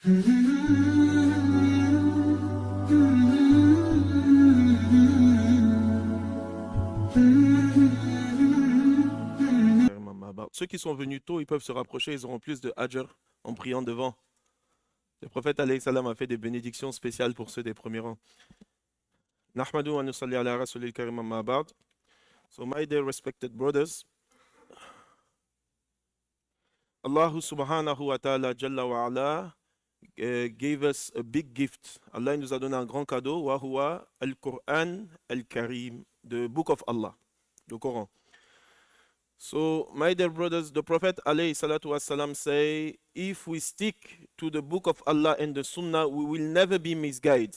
Ceux qui sont venus tôt, ils peuvent se rapprocher, ils auront plus de ajr en priant devant. Le prophète alayhi salam a fait des bénédictions spéciales pour ceux des premiers rangs. Nahmadu wa nusalli ala rasulil karim amma ba'd. So my dear respected brothers, Allah subhanahu wa ta'ala jalla wa ala gave us a big gift. Allah nous a donné un grand cadeau, wa huwa al-Qur'an al-Karim, the book of Allah, le Coran. So, my dear brothers, the Prophet alayhi salatu wasalam say, if we stick to the book of Allah and the Sunnah, we will never be misguided.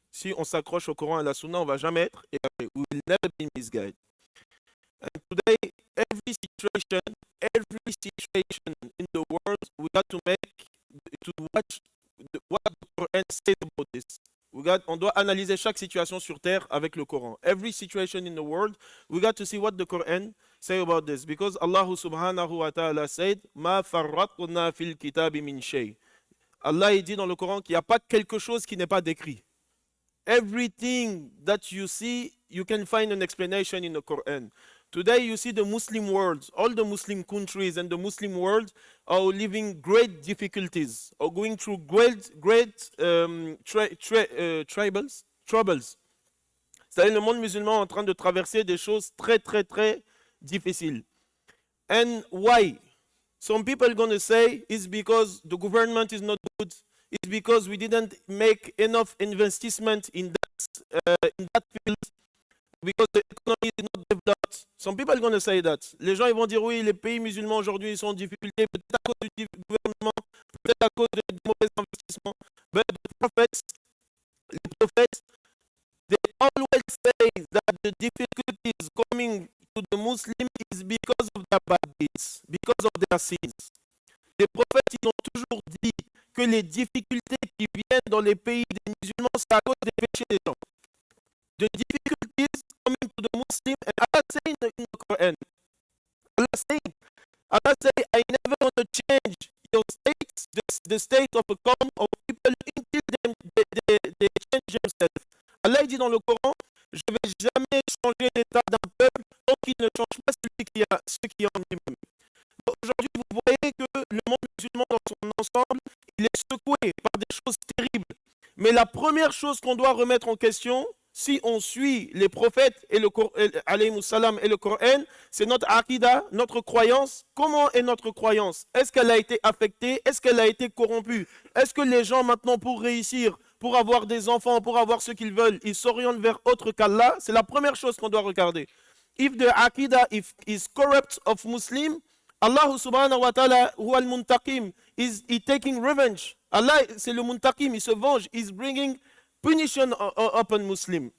Si on s'accroche au Coran et à la Sunnah, on va jamais être égaré. We will never be misguided. And today, every situation in the world, we got to watch what the Quran says about this. On doit analyser chaque situation sur terre avec le Coran. Every situation in the world, we got to see what the Quran say about this. Because Allah subhanahu wa ta'ala said, Ma farratna fil kitabi min shay. Allah dit dans le Coran qu'il n'y a pas quelque chose qui n'est pas décrit. Everything that you see, you can find an explanation in the Quran. Today you see the Muslim world, all the Muslim countries and the Muslim world are living great difficulties, or going through great troubles. C'est-à-dire le monde musulman est en train de traverser des choses très difficiles. And why? Some people are going to say it's because the government is not good, it's because we didn't make enough investment in that field, because the economy is not developed. Some people are going to say that. Les gens ils vont dire oui, les pays musulmans aujourd'hui ils sont en difficulté, peut-être à cause du gouvernement, peut-être à cause de mauvais investissements. But les prophètes, they always say that the difficulties coming to the Muslims is because of their bad deeds, because of their sins. Les prophètes ils ont toujours dit que les difficultés qui viennent dans les pays des musulmans, c'est à cause des péchés des gens. The difficulties coming to the Muslim, and Allah saying in the Quran, Allah say, I never want to change your state, the state of a qawm of people until they change themselves. Allah dit dans le Coran, je ne vais jamais changer l'état d'un peuple tant qu'il ne change pas ce qui est en lui-même. Aujourd'hui, vous voyez que le monde musulman dans son ensemble, il est secoué par des choses terribles. Mais la première chose qu'on doit remettre en question, si on suit les prophètes et le Coran, c'est notre aqida, notre croyance. Comment est notre croyance? Est-ce qu'elle a été affectée? Est-ce qu'elle a été corrompue? Est-ce que les gens maintenant, pour réussir, pour avoir des enfants, pour avoir ce qu'ils veulent, ils s'orientent vers autre qu'Allah? C'est la première chose qu'on doit regarder. If the aqida is corrupt of Muslim, Allah subhanahu wa ta'ala, huwa al-muntaqim, is taking revenge. Allah, c'est le muntaqim, il se venge, is bringing punishment upon Muslim.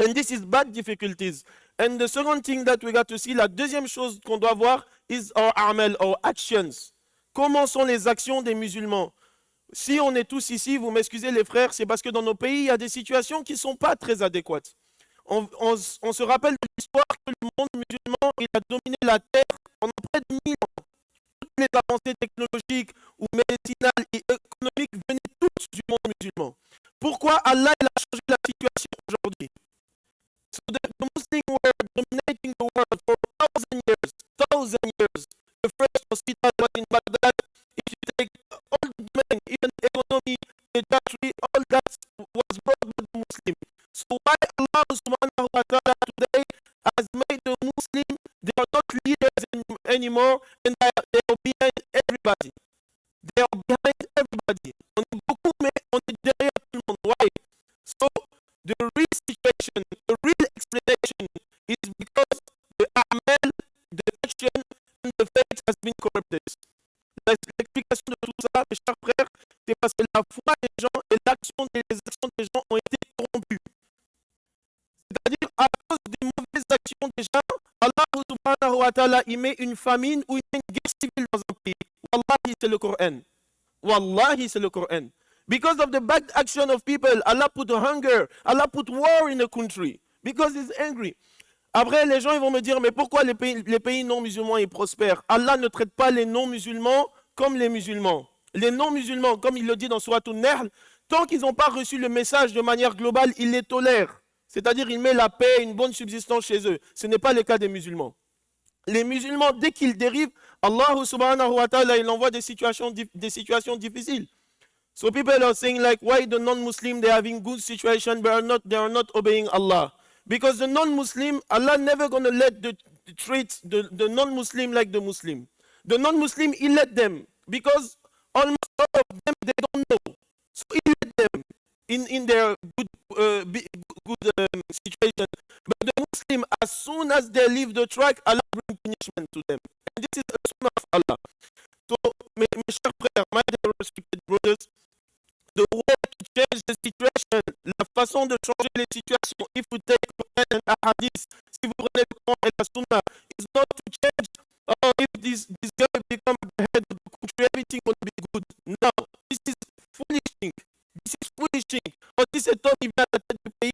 And this is bad difficulties. And the second thing that we got to see, la deuxième chose qu'on doit voir, is our amal, our actions. Comment sont les actions des musulmans? Si on est tous ici, vous m'excusez les frères, c'est parce que dans nos pays, il y a des situations qui ne sont pas très adéquates. On se rappelle de l'histoire que le monde musulman, il a dominé la terre pendant près de 1000 ans. Toutes les avancées technologiques ou médicinales et économiques venaient toutes du monde musulman. Pourquoi Allah il a changé la situation aujourd'hui? So the Muslims were dominating the world for 1,000 years. The first hospital was in Baghdad. If you take all the domain, even economy, industry, all that was brought by the Muslim. So why Allah subhanahu wa ta'ala today has made the Muslim, they are not leaders anymore, and they are behind everybody. They are behind everybody. On est beaucoup, mais on est derrière tout le monde. Why? So the real situation, the real explanation is because the amal, the action, and the faith has been corrupted. L'explication de tout ça, mes chers frères, c'est parce que la foi des gens et les actions des gens ont été corrompues. C'est-à-dire, à cause des mauvaises actions des gens, Allah subhanahu wa ta'ala, il met une famine ou il met une guerre civile dans un pays. Wallahi, c'est le Coran. Wallahi, c'est le Coran. Because of the bad action of people, Allah put hunger, Allah put war in a country. Because he's angry. Après, les gens ils vont me dire, mais pourquoi les pays non musulmans ils prospèrent? Allah ne traite pas les non musulmans comme les musulmans. Les non-musulmans, comme il le dit dans Surat An-Nahl, tant qu'ils n'ont pas reçu le message de manière globale, ils les tolèrent. C'est-à-dire, il met la paix, une bonne subsistance chez eux. Ce n'est pas le cas des musulmans. Les musulmans, dès qu'ils dérivent, Allah subhanahu wa ta'ala, il envoie des situations difficiles. So people are saying like, why the non-Muslim, they are having good situation, but they are not obeying Allah. Because the non-Muslim, Allah never going to let treat the non-Muslim like the Muslim. The non-Muslim, he let them. Because almost all of them, they don't know. So he let them in their good situation. But the Muslim, as soon as they leave the track, Allah brings punishment to them. And this is a sunnah of Allah. So, mes chers frères, my dear respected brothers, the way to change the situation, la façon de changer les situations, if we take Quran and Ahadith, si vous prenez le Coran et la Sunna, is not to change, if this guy become the head of the country, everything will be good. No, this is foolish thing. This is foolish thing. Oh, si cet homme il vient à la tête du pays,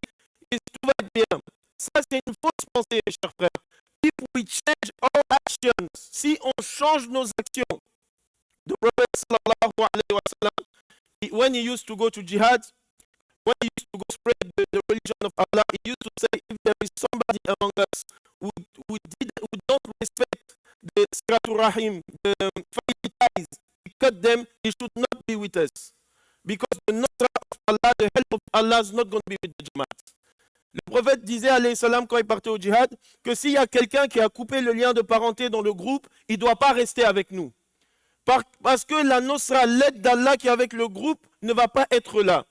tout va être bien. Ça, c'est une fausse pensée, mes chers frères. If we change our actions, si on change nos actions, the Prophet sallallahu alayhi wa sallam, when he used to go to jihad, when he used to go spread the religion of Allah, he used to say, if there is somebody among us who don't respect the Siratul Rahim, the family ties, he cut them, he should not be with us. Because the Nusra of Allah, the help of Allah is not going to be with the Jamaat. Le prophète disait, alayhi salam, quand il partait au djihad, que s'il y a quelqu'un qui a coupé le lien de parenté dans le groupe, il ne doit pas rester avec nous. Parce que la Nusra, l'aide d'Allah qui est avec le groupe, ne va pas être là.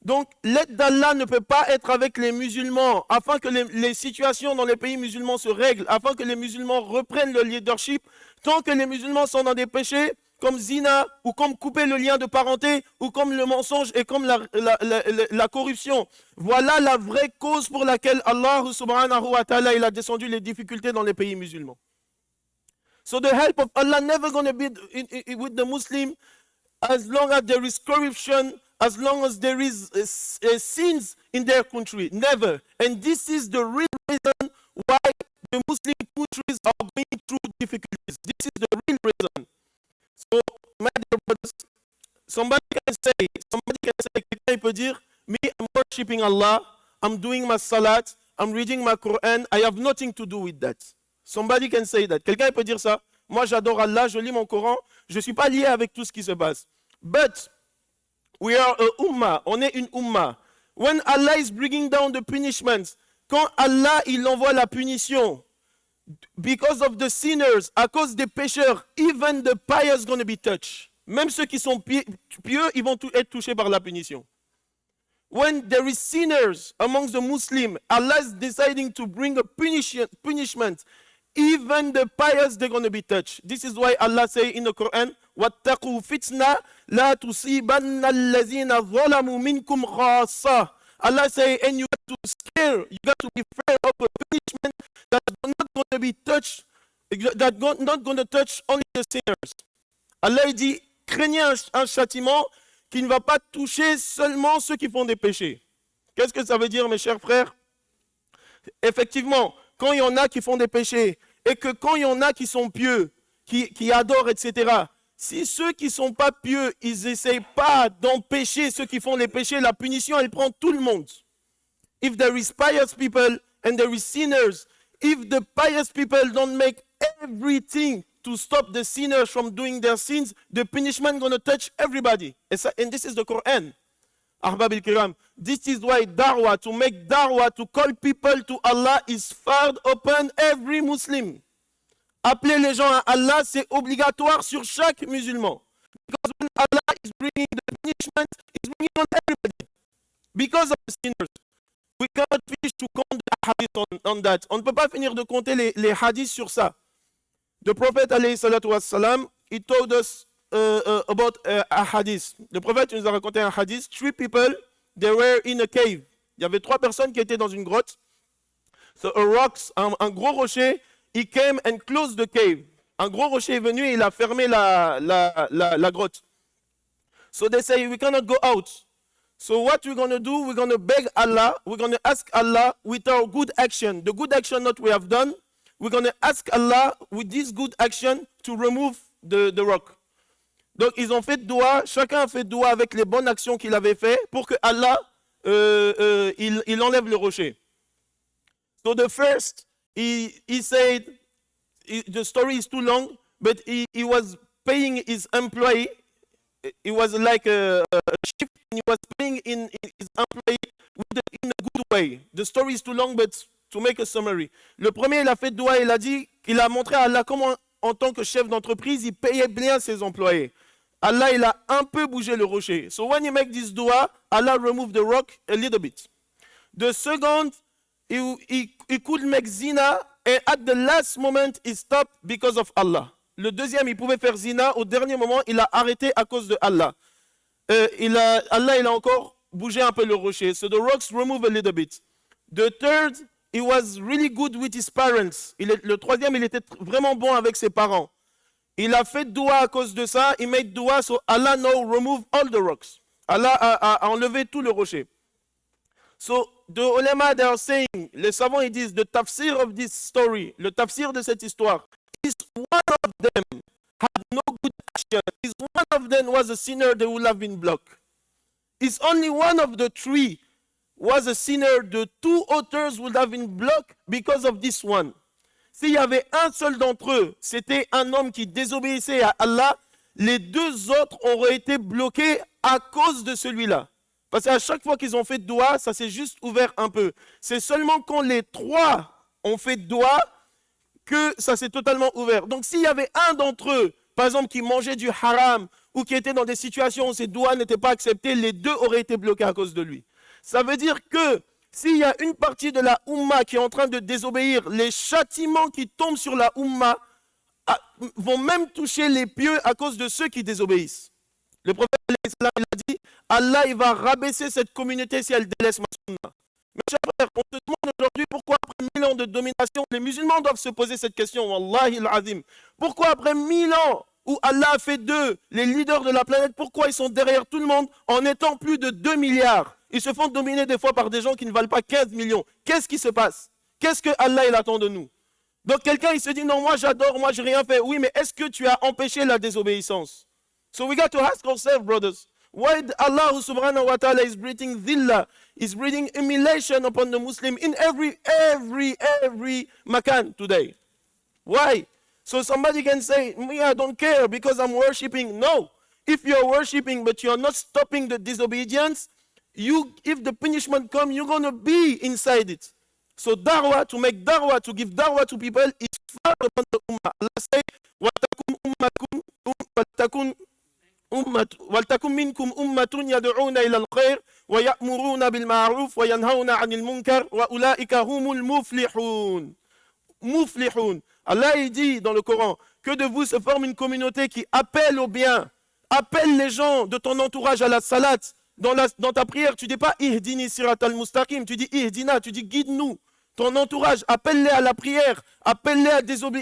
Donc, l'aide d'Allah ne peut pas être avec les musulmans, afin que les situations dans les pays musulmans se règlent, afin que les musulmans reprennent le leadership. Tant que les musulmans sont dans des péchés, comme zina, ou comme couper le lien de parenté, ou comme le mensonge et comme la corruption. Voilà la vraie cause pour laquelle Allah subhanahu wa ta'ala il a descendu les difficultés dans les pays musulmans. So the help of Allah never going to be with the Muslim as long as there is corruption, as long as there is sins in their country. Never. And this is the real reason why the Muslim countries are going through difficulties. This is the real reason. So, my dear brothers, somebody can say, quelqu'un peut dire, me, I'm worshiping Allah, I'm doing my salat, I'm reading my Quran, I have nothing to do with that. Somebody can say that. Quelqu'un peut dire ça. Moi, j'adore Allah, je lis mon Coran, je ne suis pas lié avec tout ce qui se passe. But, we are a ummah, on est une ummah. When Allah is bringing down the punishments, quand Allah, il envoie la punition, because of the sinners, à cause des pécheurs, even the pious going to be touched. Même ceux qui sont pieux, ils vont être touchés par la punition. When there is sinners amongst the Muslims, Allah is deciding to bring a punishment. Even the pious, they're going to be touched. This is why Allah say in the Quran, وَاتَّقُوا فِتْنَةً لَا تُصِيبَنَّ الَّذِينَ ظَلَمُوا مِنْكُمْ خَاصَّةً. Allah say, and you got to scare, you got to be afraid of a punishment that's not going to be touched, that's not going to touch only the sinners. Allah dit, craignez un châtiment qui ne va pas toucher seulement ceux qui font des péchés. Qu'est-ce que ça veut dire, mes chers frères? Effectivement, quand il y en a qui font des péchés, et que quand il y en a qui sont pieux, qui adorent, etc., si ceux qui ne sont pas pieux, ils n'essayent pas d'empêcher ceux qui font les péchés, la punition, elle prend tout le monde. If there is pious people and there is sinners, if the pious people don't make everything to stop the sinners from doing their sins, the punishment is going to touch everybody. And this is the Quran. Ahbab al-Kiram. This is why da'wah, to make da'wah, to call people to Allah is fard upon every Muslim. Appeler les gens à Allah, c'est obligatoire sur chaque musulman. Because when Allah is bringing the punishment, He's bringing on everybody. Because of the sinners. We cannot finish to count the hadith on that. On ne peut pas finir de compter les hadiths sur ça. The Prophet, alayhi salatu wassalam, he told us about a hadith. Le prophète nous a raconté un hadith. 3 people, they were in a cave. Il y avait 3 personnes qui étaient dans une grotte. So a rocks, un gros rocher, he came and closed the cave. Un gros rocher est venu et il a fermé la grotte. So they say, we cannot go out. So what we're going to do, we're going to beg Allah, we're going to ask Allah with our good action, the good action that we have done, we're going to ask Allah with this good action to remove the rock. Donc, ils ont fait doua, chacun a fait doua avec les bonnes actions qu'il avait fait pour que Allah, il enlève le rocher. So the first, he said, the story is too long, but he was paying his employee. It was like a shift, and he was paying in his employee in a good way. The story is too long, but to make a summary. Le premier, il a fait doua, il a dit qu'il a montré à Allah comment, en tant que chef d'entreprise, il payait bien ses employés. Allah, il a un peu bougé le rocher. So when you make this dua, Allah remove the rock a little bit. The second, he could make zina, and at the last moment, he stopped because of Allah. Le deuxième, il pouvait faire zina. Au dernier moment, il a arrêté à cause de Allah. Allah, il a encore bougé un peu le rocher. So the rocks remove a little bit. The third, he was really good with his parents. Le troisième, il était vraiment bon avec ses parents. Il a fait doua à cause de ça. Il made doua, so Allah now remove all the rocks. Allah a enlevé tout le rocher. So the ulama, they are saying, les savants, ils disent, the tafsir of this story, le tafsir de cette histoire, is one of them had no good action. Is one of them was a sinner, they would have been blocked. Is only one of the three was a sinner, the two others would have been blocked because of this one. S'il y avait un seul d'entre eux, c'était un homme qui désobéissait à Allah, les deux autres auraient été bloqués à cause de celui-là. Parce qu'à chaque fois qu'ils ont fait doua, ça s'est juste ouvert un peu. C'est seulement quand les trois ont fait doua que ça s'est totalement ouvert. Donc s'il y avait un d'entre eux, par exemple, qui mangeait du haram ou qui était dans des situations où ses doigts n'étaient pas acceptés, les deux auraient été bloqués à cause de lui. Ça veut dire que s'il y a une partie de la Ummah qui est en train de désobéir, les châtiments qui tombent sur la Ummah vont même toucher les pieux à cause de ceux qui désobéissent. Le prophète il a dit, Allah il va rabaisser cette communauté si elle délaisse ma sunna. Mes chers frères, on se demande aujourd'hui pourquoi après 1000 ans de domination, les musulmans doivent se poser cette question, Wallahi al-Azim. Pourquoi après 1000 ans où Allah a fait d'eux les leaders de la planète, pourquoi ils sont derrière tout le monde en étant plus de 2 milliards? Ils se font dominer des fois par des gens qui ne valent pas 15 millions. Qu'est-ce qui se passe? Qu'est-ce que Allah il attend de nous? Donc quelqu'un il se dit, non moi j'adore, moi j'ai rien fait. Oui, mais est-ce que tu as empêché la désobéissance? So we got to ask ourselves, brothers, why Allah subhanahu wa ta'ala is breathing dhillah, is breathing humiliation upon the Muslim in every makan today? Why? So somebody can say, me, I don't care because I'm worshipping. No. If you're worshipping but you're not stopping the disobedience, if the punishment comes, you're going to be inside it. So da'wah, to make da'wah, to give da'wah to people is far upon the ummah. Allah say, وَلْتَكُمْ مِنْكُمْ أُمَّةٌ يَدْعُونَ إِلَى الْخَيْرِ وَيَأْمُرُونَ بِالْمَعْرُوفِ وَيَنْهَوْنَ عَنِ الْمُنْكَرِ وَأُولَٰئِكَ هُمُ الْمُفْلِحُونَ. Muflihun. Allah il dit dans le Coran que de vous se forme une communauté qui appelle au bien, appelle les gens de ton entourage à la salat. Dans ta prière, tu dis pas ihdini siratal mustaqim, tu dis ihdina, tu dis guide-nous. Ton entourage, appelle-les à la prière, appelle-les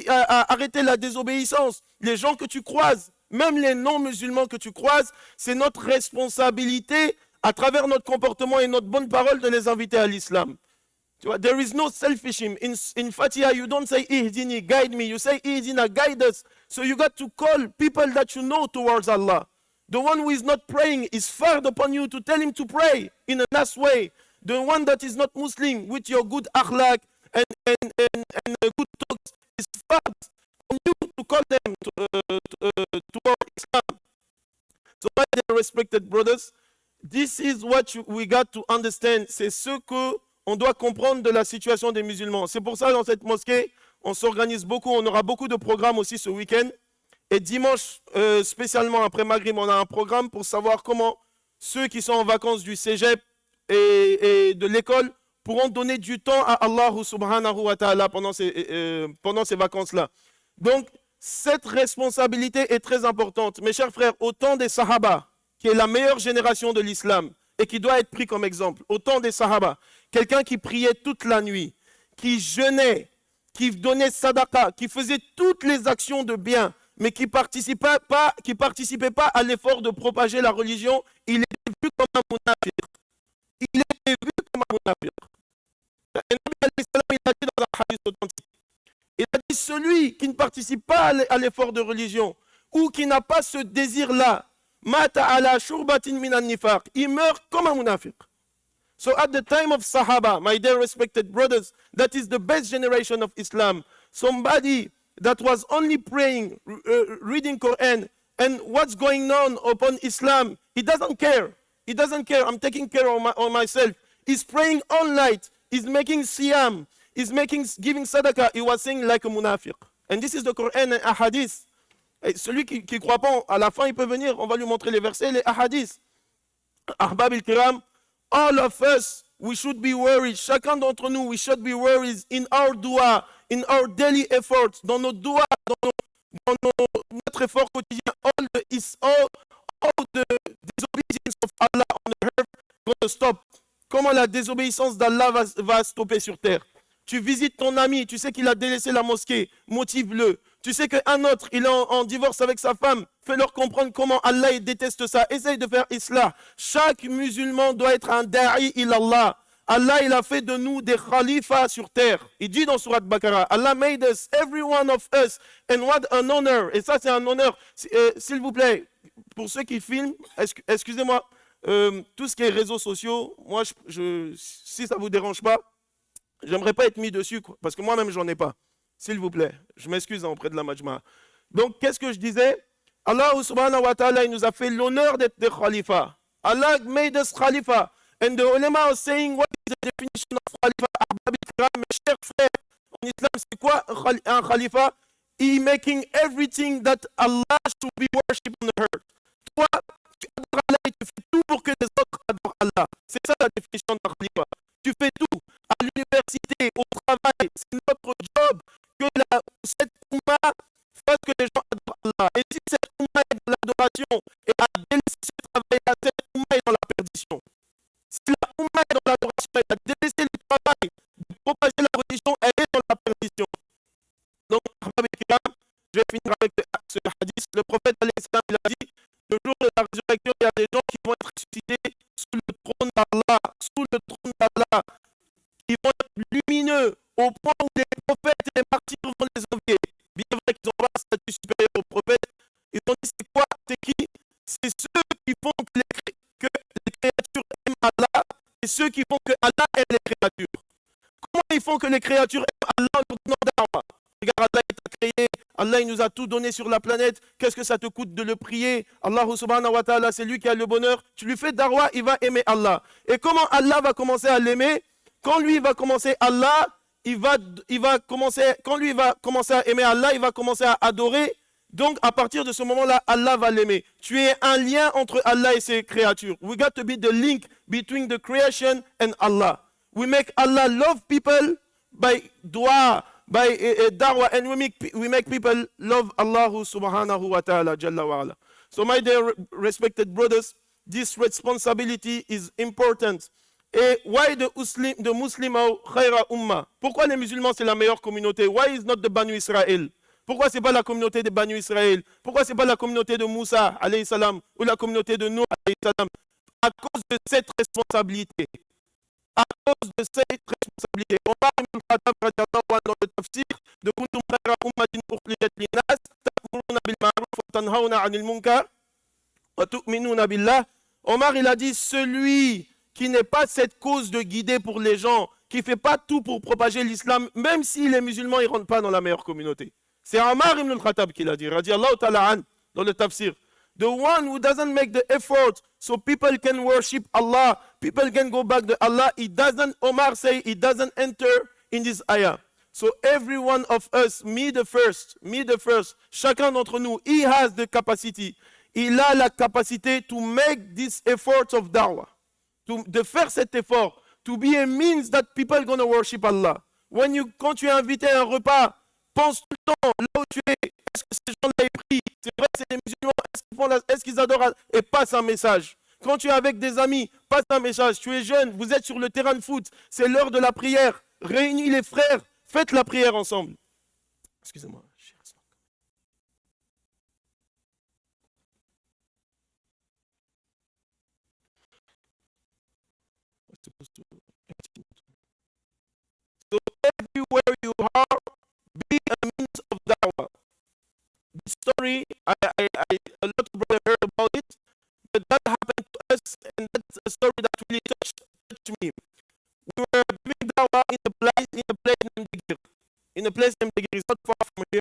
à arrêter la désobéissance. Les gens que tu croises, même les non-musulmans que tu croises, c'est notre responsabilité à travers notre comportement et notre bonne parole de les inviter à l'islam. There is no selfishism. In Fatiha, you don't say ihdini, guide me. You say ihdina, guide us. So you got to call people that you know towards Allah. The one who is not praying is fard upon you to tell him to pray in a nice way. The one that is not Muslim with your good akhlaq and good talks is fard on you to call them toward Islam. So my dear respected brothers, this is what we got to understand. C'est ce que on doit comprendre de la situation des musulmans. C'est pour ça dans cette mosquée, on s'organise beaucoup, on aura beaucoup de programmes aussi ce week-end. Et dimanche, spécialement après Maghrib, on a un programme pour savoir comment ceux qui sont en vacances du cégep et de l'école pourront donner du temps à Allah subhanahu wa ta'ala pendant ces vacances-là. Donc, cette responsabilité est très importante. Mes chers frères, au temps des Sahaba, qui est la meilleure génération de l'islam et qui doit être pris comme exemple, au temps des Sahaba, quelqu'un qui priait toute la nuit, qui jeûnait, qui donnait sadaqa, qui faisait toutes les actions de bien, mais qui ne participait pas à l'effort de propager la religion, il était vu comme un munafir. Il était vu comme un munafir. Et Nabi alayhi salam, il a dit dans un hadith authentique, il a dit celui qui ne participe pas à l'effort de religion, ou qui n'a pas ce désir-là, mata ala shurbatin minan nifaq, il meurt comme un munafiq. So at the time of Sahaba, my dear respected brothers, that is the best generation of Islam. Somebody that was only praying, reading Quran, and what's going on upon Islam, he doesn't care. He doesn't care. I'm taking care of myself. He's praying all night. He's making siyam. He's giving sadaqah. He was saying like a munafiq. And this is the Quran and ahadith. Et celui qui ne croit pas, à la fin, il peut venir. On va lui montrer les versets, les ahadiths. Ahbab al-Kiram, all of us, we should be worried. Chacun d'entre nous, we should be worried in our dua, in our daily efforts, dans nos doigts, dans notre effort quotidien. All the disobedience of Allah on earth going to stop. Comment la désobéissance d'Allah va stopper sur terre? Tu visites ton ami, tu sais qu'il a délaissé la mosquée, motive-le. Tu sais qu'un autre, il est en divorce avec sa femme, fais-leur comprendre comment Allah il déteste ça. Essaye de faire islah. Chaque musulman doit être un da'i ilallah. Allah, il a fait de nous des khalifas sur terre. Il dit dans Surat Baqarah, Allah made us, every one of us, and what an honor. Et ça, c'est un honneur. S'il vous plaît, pour ceux qui filment, excusez-moi, tout ce qui est réseaux sociaux, moi, si ça ne vous dérange pas, j'aimerais pas être mis dessus, quoi, parce que moi-même, j'en ai pas. S'il vous plaît, je m'excuse auprès de la Majma. Donc, qu'est-ce que je disais? Allah subhanahu wa ta'ala, il nous a fait l'honneur d'être des khalifas. Allah made us khalifa. And the ulama are saying, what is the definition of khalifa? Ahbab al-kiram, mes chers frères, en islam, c'est quoi un khalifa? He making everything that Allah should be worshipped on earth. Toi, tu adores Allah et tu fais tout pour que les autres adorent Allah. C'est ça la définition d'un khalifa. Tu fais tout. À l'université, au travail, c'est notre job que cette umma fasse que les gens adorent Allah. Et si cette umma est dans l'adoration et a délaissé ce travail, cette umma est dans la perdition. Si la umma est dans l'adoration et a délaissé le travail de propager la religion, elle est dans la perdition. Donc, je vais finir avec ce hadith. Le prophète, il a dit, le jour de la résurrection, il y a des gens qui vont être ressuscités sous le trône d'Allah, qui vont être lumineux au point où les prophètes et les martyrs vont les envier. Bien vrai qu'ils ont pas un statut supérieur aux prophètes. Ils ont dit, c'est quoi? C'est qui? C'est ceux qui font que les créatures aiment Allah et ceux qui font que Allah aime les créatures. Comment ils font que les créatures aiment Allah en leur donnant d'argent? Regarde, Allah t'a créé, Allah il nous a tout donné sur la planète. Qu'est-ce que ça te coûte de le prier? Allah subhanahu wa ta'ala, c'est lui qui a le bonheur. Tu lui fais darwa, il va aimer Allah. Et comment Allah va commencer à l'aimer? Quand lui va commencer Allah, quand lui va commencer à aimer Allah, il va commencer à adorer. Donc à partir de ce moment-là, Allah va l'aimer. Tu es un lien entre Allah et ses créatures. We got to be the link between the creation and Allah. We make Allah love people by dua, by da'wah, and we make people love Allah subhanahu wa ta'ala, jalla wa ala. So my dear respected brothers, this responsibility is important. Et why the Muslim khayra umma? Pourquoi les musulmans c'est la meilleure communauté? Why is not the Banu Israël? Pourquoi c'est pas la communauté des Banu Israël? Pourquoi c'est pas la communauté de Moussa alayhi salam ou la communauté de Noé alayhi salam? À cause de cette responsabilité. À cause de cette responsabilité. Omar ibn al-Khattab radiallahu anhu dans le tafsir de Kuntum khayra ummatin ukhrijat linnas ta'muruna bil ma'ruf wa tanhauna 'anil munkar wa tu'minuna billah. Omar il a dit, celui qui n'est pas cette cause de guider pour les gens, qui ne fait pas tout pour propager l'islam, même si les musulmans ne rentrent pas dans la meilleure communauté. C'est Omar ibn al-Khattab qui l'a dit, radiallahu ta'ala an, dans le tafsir. The one who doesn't make the effort so people can worship Allah, people can go back to Allah, Omar say, he doesn't enter in this ayah. So every one of us, me the first, chacun d'entre nous, he has the capacity. Il a la capacité to make this effort of da'wah. De faire cet effort, to be a means that people are going to worship Allah. Quand tu es invité à un repas, pense tout le temps, là où tu es, est-ce que ces gens-là aient pris? C'est vrai, c'est les musulmans, est-ce qu'ils adorent Allah? Et passe un message. Quand tu es avec des amis, passe un message. Tu es jeune, vous êtes sur le terrain de foot, c'est l'heure de la prière. Réunis les frères, faites la prière ensemble. Excusez-moi. So everywhere you are, be a means of da'wah. story, a lot of brothers heard about it, but that happened to us, and that's a story that really touched me. We were giving dawah in a place named Degir. In a place named Degir, it's not far from here.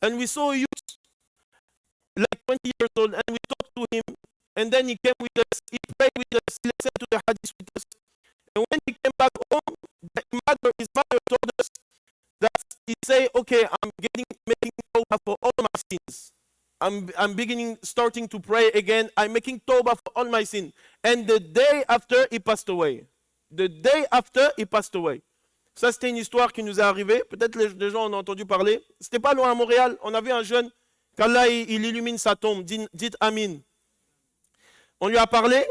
And we saw a youth, like 20 years old, and we talked to him, and then he came with us, he prayed with us, he listened to the hadith with us. And when he came back home, his mother told us that he say, okay, I'm making tawbah for all my sins. I'm starting to pray again. I'm making tawbah for all my sins. And the day after, he passed away. The day after, he passed away. Ça, c'était une histoire qui nous est arrivée. Peut-être les gens en ont entendu parler. C'était pas loin à Montréal. On avait un jeune, qu'Allah il illumine sa tombe. Dites Amin. On lui a parlé.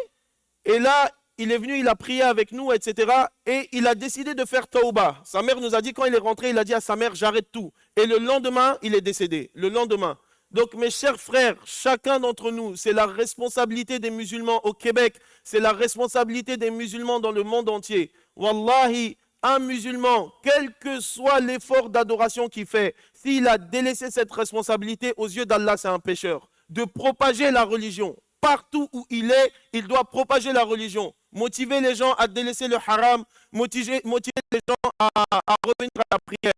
Et là, il est venu, il a prié avec nous, etc. Et il a décidé de faire tawbah. Sa mère nous a dit, quand il est rentré, il a dit à sa mère, j'arrête tout. Et le lendemain, il est décédé. Le lendemain. Donc, mes chers frères, chacun d'entre nous, c'est la responsabilité des musulmans au Québec, c'est la responsabilité des musulmans dans le monde entier. Wallahi, un musulman, quel que soit l'effort d'adoration qu'il fait, s'il a délaissé cette responsabilité, aux yeux d'Allah, c'est un pécheur. De propager la religion. Partout où il est, il doit propager la religion. Motiver les gens à délaisser le haram, motiver les gens à revenir à la prière.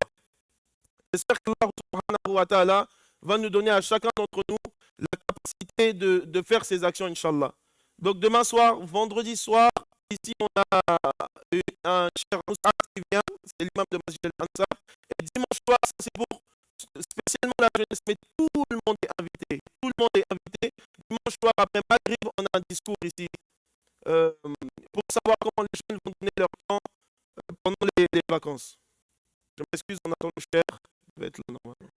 J'espère que Allah subhanahu wa ta'ala va nous donner à chacun d'entre nous la capacité de faire ces actions, Inch'Allah. Donc demain soir, vendredi soir, ici on a un cher Moussa qui vient, c'est l'imam de Masjid al-Ansar. Et dimanche soir, ça c'est pour spécialement la jeunesse, mais tout le monde est invité. Tout le monde est invité. Dimanche soir, après Maghrib, on a un discours ici pour savoir comment les jeunes vont donner leur temps pendant les vacances. Je m'excuse, on attend le cher, il va être là normalement.